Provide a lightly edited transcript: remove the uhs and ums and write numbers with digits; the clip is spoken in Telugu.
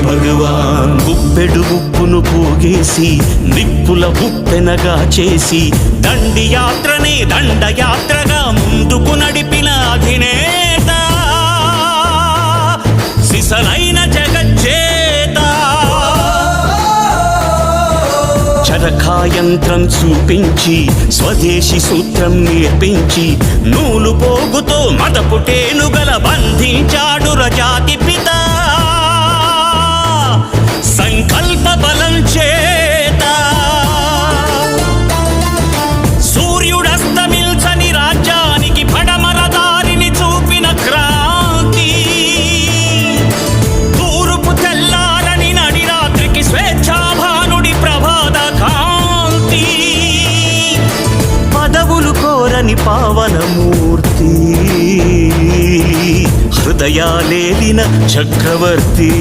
భగవాన్. గుప్పెడు ఉప్పును పోగేసి నిప్పుల ఉప్పెనగా చేసి దండి యాత్రనే దండయాత్రగా ముందుకు నడిపిన అధినేత, సిసలైన జగజ్జేత. చరఖాయంత్రం చూపించి స్వదేశీ సూత్రం నేర్పించి నూలు పోగుతో మదపుటేనుగల బంధించాడు రజాతి పిత. సంకల్ప బలం చేత సూర్యుడస్తమిల్చని రాజ్యానికి పడమర దారిని చూపిన క్రాంతి. తూర్పు తెల్లారని నడి రాత్రికి స్వేచ్ఛాభానుడి ప్రభాత కాంతి. పదవులు కోరని పావనమూర్తి, హృదయాలేలిన చక్రవర్తి.